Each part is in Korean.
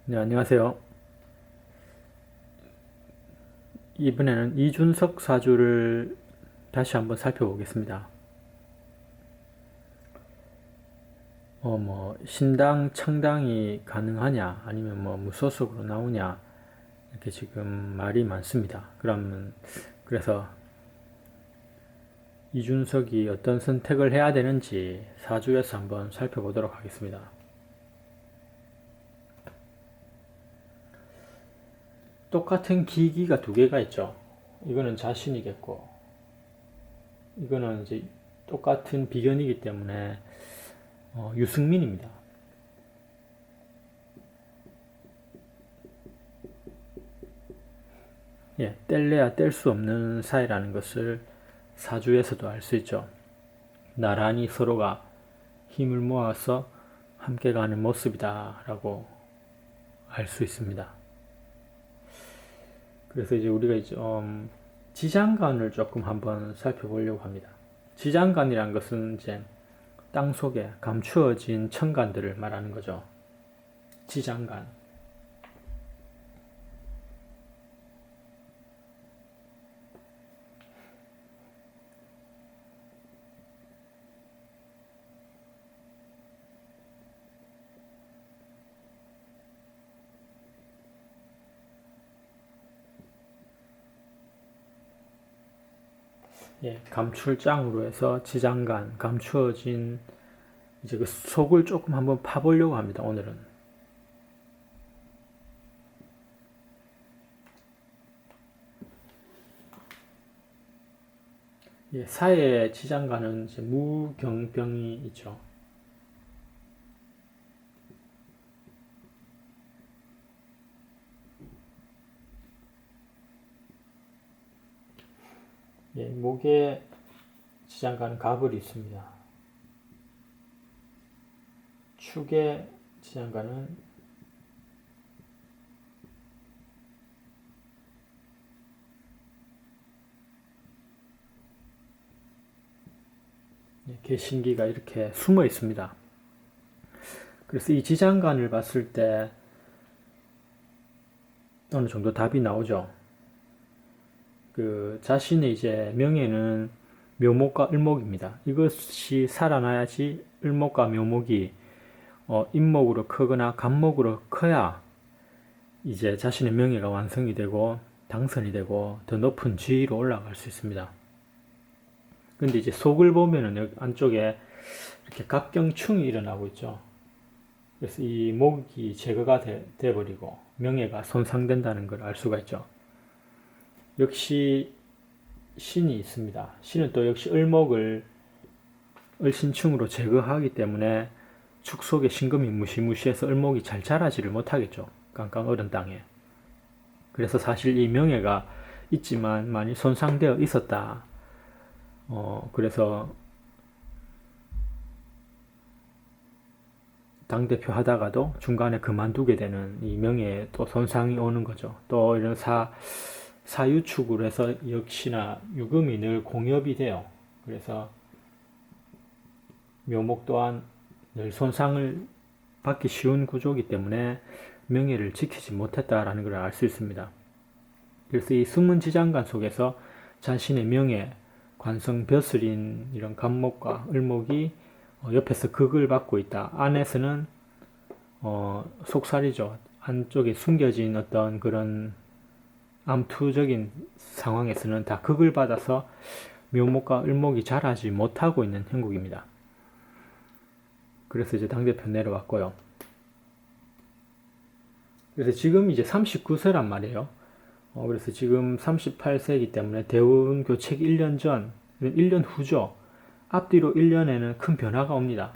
네, 안녕하세요. 이번에는 이준석 사주를 다시 한번 살펴보겠습니다. 신당, 청당이 가능하냐, 아니면 무소속으로 나오냐, 이렇게 지금 말이 많습니다. 그래서 이준석이 어떤 선택을 해야 되는지 사주에서 한번 살펴보도록 하겠습니다. 똑같은 기기가 두 개가 있죠. 이거는 자신이겠고, 이거는 이제 똑같은 비견이기 때문에 유승민입니다. 예, 뗄래야 뗄 수 없는 사이라는 것을 사주에서도 알 수 있죠. 나란히 서로가 힘을 모아서 함께 가는 모습이다 라고 알 수 있습니다. 그래서 이제 우리가 이제 지장간을 조금 한번 살펴보려고 합니다. 지장간이란 것은 이제 땅 속에 감추어진 천간들을 말하는 거죠. 지장간. 예, 감출장으로 해서 지장간, 감추어진 이제 그 속을 조금 한번 파보려고 합니다. 오늘은. 예, 사회 지장간은 이제 무경병이 있죠. 예, 목에 지장간은 갑을이 있습니다. 축의 지장간은 개신기가 이렇게 숨어 있습니다. 그래서 이 지장간을 봤을 때 어느 정도 답이 나오죠. 그 자신의 이제 명예는 묘목과 을목입니다. 이것이 살아나야지 을목과 묘목이 임목으로 크거나 간목으로 커야 이제 자신의 명예가 완성이 되고 당선이 되고 더 높은 지위로 올라갈 수 있습니다. 근데 이제 속을 보면은 여기 안쪽에 이렇게 갑경충이 일어나고 있죠. 그래서 이 목이 제거가 돼버리고 명예가 손상된다는 걸 알 수가 있죠. 역시 신이 있습니다. 신은 또 역시 을목을 을신충으로 제거하기 때문에 축 속에 신금이 무시무시해서 을목이 잘 자라지를 못하겠죠. 깡깡 얼은 땅에. 그래서 사실 이 명예가 있지만 많이 손상되어 있었다. 그래서 당대표 하다가도 중간에 그만두게 되는 이 명예에 또 손상이 오는 거죠. 또 이런 사유축으로 해서 역시나 유금이 늘 공엽이 돼요. 그래서 묘목 또한 늘 손상을 받기 쉬운 구조이기 때문에 명예를 지키지 못했다라는 걸 알 수 있습니다. 그래서 이 숨은 지장간 속에서 자신의 명예, 관성 벼슬인 이런 간목과 을목이 옆에서 극을 받고 있다. 안에서는 속살이죠. 안쪽에 숨겨진 어떤 그런 암투적인 상황에서는 다 극을 받아서 묘목과 을목이 자라지 못하고 있는 형국입니다. 그래서 이제 당대표 내려왔고요. 그래서 지금 이제 39세란 말이에요. 그래서 지금 38세이기 때문에 대운 교책 1년 전, 1년 후죠. 앞뒤로 1년에는 큰 변화가 옵니다.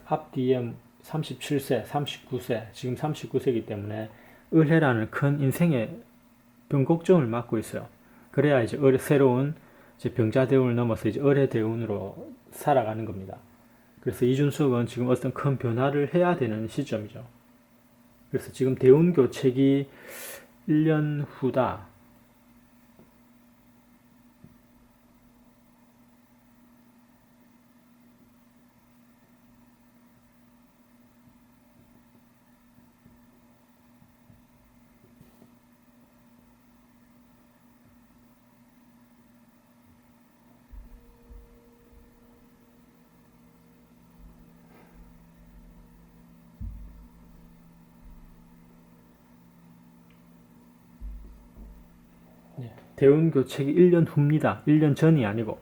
앞뒤에 37세, 39세, 지금 39세이기 때문에 을해라는 큰 인생의 변곡점을 맞고 있어요. 그래야 이제 새로운 이제 병자대운을 넘어서 이제 을해대운으로 살아가는 겁니다. 그래서 이준석은 지금 어떤 큰 변화를 해야 되는 시점이죠. 그래서 지금 대운교책이 1년 후다. 대운 교책이 1년 후입니다. 1년 전이 아니고.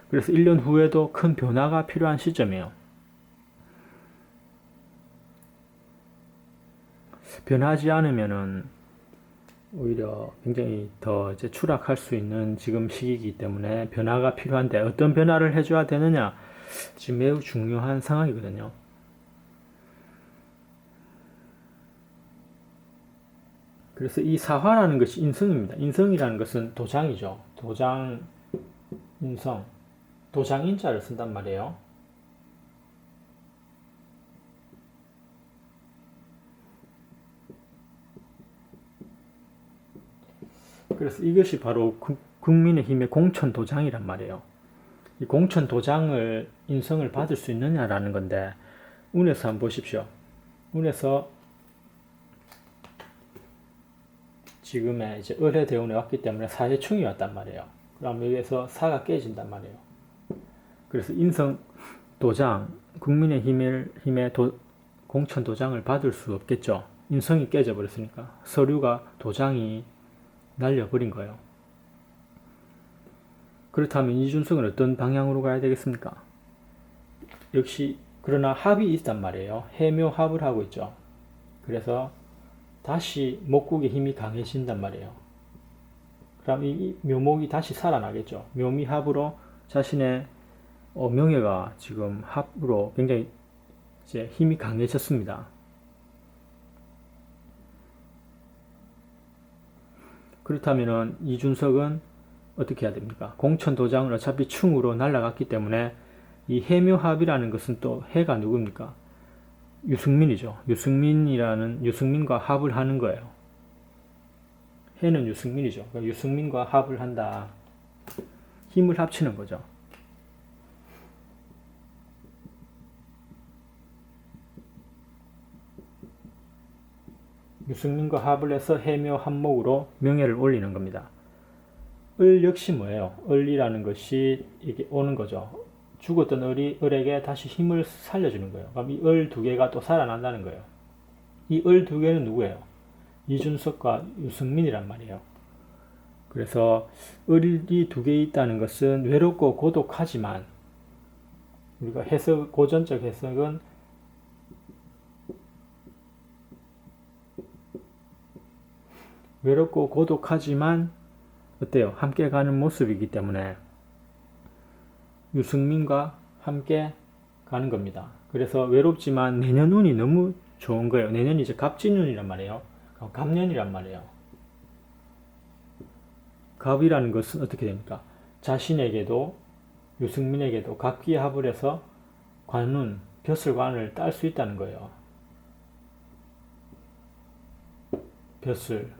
그래서 1년 후에도 큰 변화가 필요한 시점이에요. 변하지 않으면은 오히려 굉장히 더 이제 추락할 수 있는 지금 시기이기 때문에 변화가 필요한데 어떤 변화를 해줘야 되느냐 지금 매우 중요한 상황이거든요. 그래서 이 사화라는 것이 인성입니다. 인성이라는 것은 도장이죠. 도장, 인성, 도장인자를 쓴단 말이에요. 그래서 이것이 바로 국민의힘의 공천도장이란 말이에요. 이 공천도장을 인성을 받을 수 있느냐라는 건데 운에서 한번 보십시오. 운에서 지금의 이제 을의 대운에 왔기 때문에 사해충이 왔단 말이에요. 그럼 여기에서 사가 깨진단 말이에요. 그래서 인성 도장, 국민의힘의 공천 도장을 받을 수 없겠죠. 인성이 깨져버렸으니까 서류가 도장이 날려버린 거예요. 그렇다면 이준석은 어떤 방향으로 가야 되겠습니까? 역시 그러나 합이 있단 말이에요. 해묘합을 하고 있죠. 그래서 다시 목국의 힘이 강해진단 말이에요. 그럼 이 묘목이 다시 살아나겠죠. 묘미합으로 자신의 명예가 지금 합으로 굉장히 이제 힘이 강해졌습니다. 그렇다면은 이준석은 어떻게 해야 됩니까? 공천 도장을 어차피 충으로 날아갔기 때문에 이 해묘합이라는 것은 또 해가 누굽니까? 유승민이죠. 유승민과 합을 하는 거예요. 해는 유승민이죠. 그러니까 유승민과 합을 한다. 힘을 합치는 거죠. 유승민과 합을 해서 해묘 합목으로 명예를 올리는 겁니다. 을 역시 뭐예요? 을이라는 것이 이게 오는 거죠. 죽었던 을에게 다시 힘을 살려주는 거예요. 그럼 이 을 두 개가 또 살아난다는 거예요. 이 을 두 개는 누구예요? 이준석과 유승민이란 말이에요. 그래서 을이 두 개 있다는 것은 외롭고 고독하지만 우리가 고전적 해석은 외롭고 고독하지만 어때요? 함께 가는 모습이기 때문에 유승민과 함께 가는 겁니다. 그래서 외롭지만 내년 운이 너무 좋은 거예요. 내년이 이제 갑진운이란 말이에요. 갑년이란 말이에요. 갑이라는 것은 어떻게 됩니까? 자신에게도 유승민에게도 갑기합을 해서 관운, 벼슬관을 딸 수 있다는 거예요. 벼슬.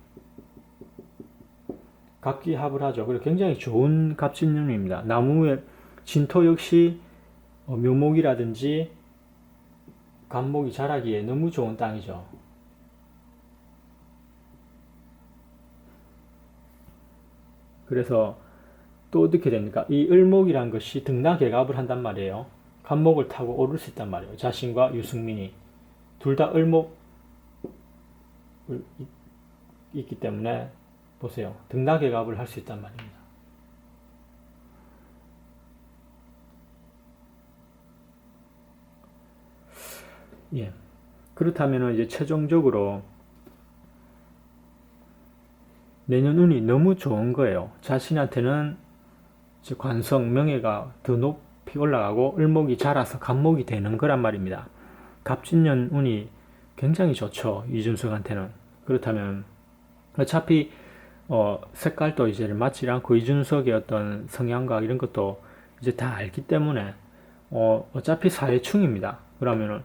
갑기합을 하죠. 그리고 굉장히 좋은 갑진운입니다. 나무의 진토 역시 묘목이라든지 갑목이 자라기에 너무 좋은 땅이죠. 그래서 또 어떻게 됩니까? 이 을목이란 것이 등락개갑을 한단 말이에요. 갑목을 타고 오를 수 있단 말이에요. 자신과 유승민이 둘 다 을목 있기 때문에 보세요. 등락개갑을 할 수 있단 말입니다. 예. 그렇다면 이제 최종적으로 내년 운이 너무 좋은 거예요. 자신한테는 이제 관성, 명예가 더 높이 올라가고 을목이 자라서 갑목이 되는 거란 말입니다. 갑진년 운이 굉장히 좋죠. 이준석한테는. 그렇다면 어차피 색깔도 이제 맞지 않고 이준석의 어떤 성향과 이런 것도 이제 다 알기 때문에 어차피 사회충입니다. 그러면은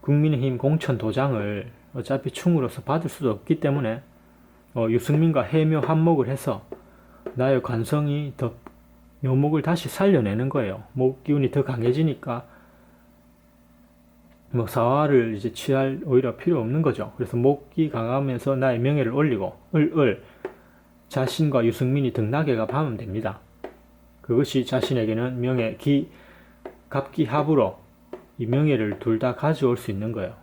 국민의힘 공천 도장을 어차피 충으로서 받을 수도 없기 때문에 유승민과 해묘 합목을 해서 나의 관성이 더 묘목을 다시 살려내는 거예요. 목 기운이 더 강해지니까 뭐 사화를 이제 취할 오히려 필요 없는 거죠. 그래서 목이 강하면서 나의 명예를 올리고 자신과 유승민이 등락해가 하면 됩니다. 그것이 자신에게는 갑기합으로 이 명예를 둘 다 가져올 수 있는 거예요.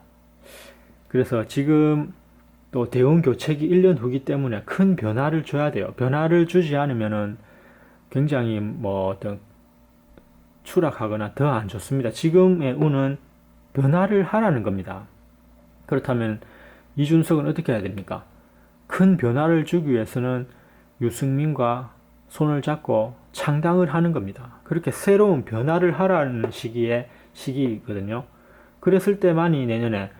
그래서 지금 또 대원 교체기 1년 후기 때문에 큰 변화를 줘야 돼요. 변화를 주지 않으면은 굉장히 뭐 어떤 추락하거나 더 안 좋습니다. 지금의 운은 변화를 하라는 겁니다. 그렇다면 이준석은 어떻게 해야 됩니까? 큰 변화를 주기 위해서는 유승민과 손을 잡고 창당을 하는 겁니다. 그렇게 새로운 변화를 하라는 시기거든요. 그랬을 때만이 내년에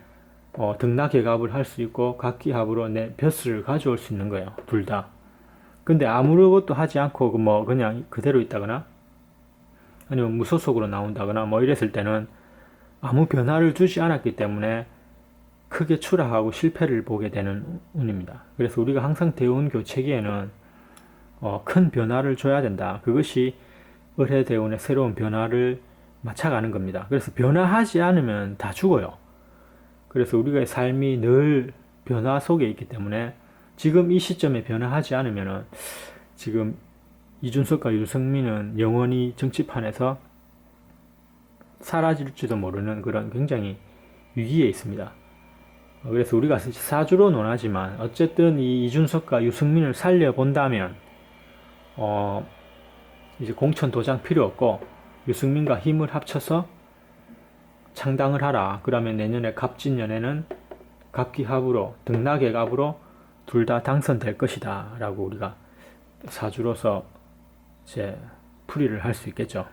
등락개갑을 할 수 있고 각기합으로 내 벼슬을 가져올 수 있는 거예요. 둘 다. 근데 아무것도 하지 않고 그냥 그대로 있다거나 아니면 무소속으로 나온다거나 이랬을 때는 아무 변화를 주지 않았기 때문에 크게 추락하고 실패를 보게 되는 운입니다. 그래서 우리가 항상 대운 교체기에는 큰 변화를 줘야 된다. 그것이 을해 대운의 새로운 변화를 맞춰가는 겁니다. 그래서 변화하지 않으면 다 죽어요. 그래서 우리가 삶이 늘 변화 속에 있기 때문에 지금 이 시점에 변화하지 않으면은 지금 이준석과 유승민은 영원히 정치판에서 사라질지도 모르는 그런 굉장히 위기에 있습니다. 그래서 우리가 사주로 논하지만 어쨌든 이 이준석과 유승민을 살려본다면 이제 공천 도장 필요 없고 유승민과 힘을 합쳐서 창당을 하라. 그러면 내년에 갑진년에는 갑기합으로 등락개갑으로 둘 다 당선될 것이다 라고 우리가 사주로서 이제 풀이를 할 수 있겠죠.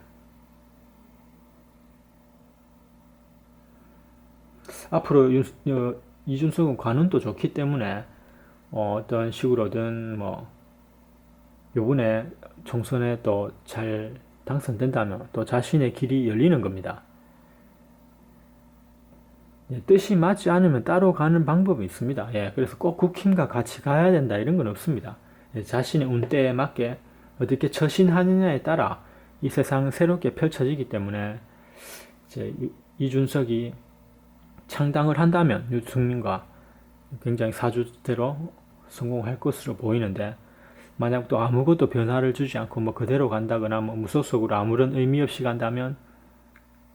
앞으로 이준석은 관운도 좋기 때문에 어떤 식으로든 요번에 총선에 또 잘 당선된다면 또 자신의 길이 열리는 겁니다. 뜻이 맞지 않으면 따로 가는 방법이 있습니다. 그래서 꼭 국힘과 같이 가야 된다 이런 건 없습니다. 자신의 운때에 맞게 어떻게 처신하느냐에 따라 이 세상은 새롭게 펼쳐지기 때문에 이제 이준석이 창당을 한다면 유승민과 굉장히 사주대로 성공할 것으로 보이는데 만약 또 아무것도 변화를 주지 않고 그대로 간다거나 무소속으로 아무런 의미 없이 간다면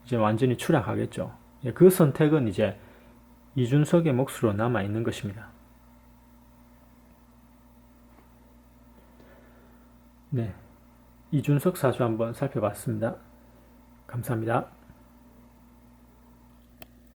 이제 완전히 추락하겠죠. 그 선택은 이제 이준석의 몫으로 남아 있는 것입니다. 네, 이준석 사주 한번 살펴봤습니다. 감사합니다.